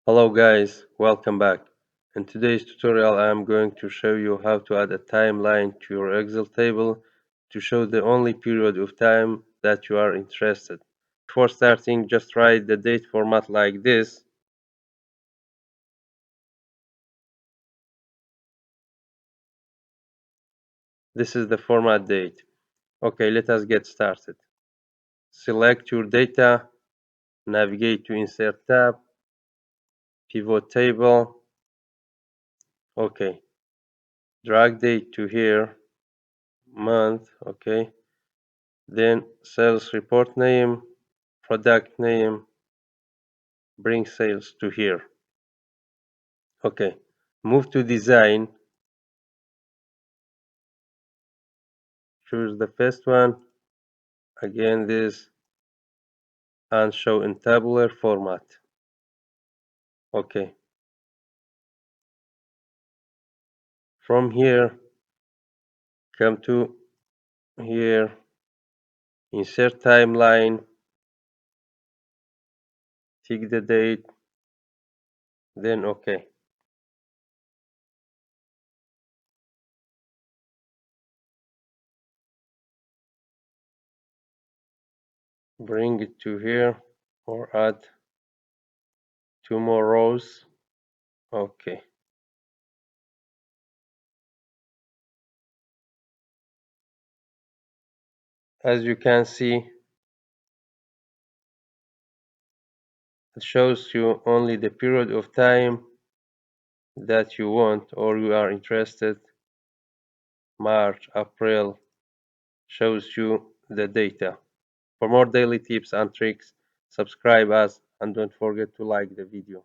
Hello guys, welcome back. In today's tutorial I am going to show you how to add a timeline to your Excel table to show the only period of time that you are interested. Before starting, just write the date format like this. This is the format date. Okay, let us get started. Select your data, navigate to Insert tab, Pivot Table. Okay, drag date to here, month, okay. Then sales report name, product name, bring sales to here. Okay, move to design, choose the first one, again this, and show in tabular format. Okay, from here, come to here, insert timeline, tick the date, then okay. Bring it to here, or add two more rows. Okay. As you can see, it shows you only the period of time that you want or you are interested. March, April, shows you the data. For more daily tips and tricks, subscribe us and don't forget to like the video.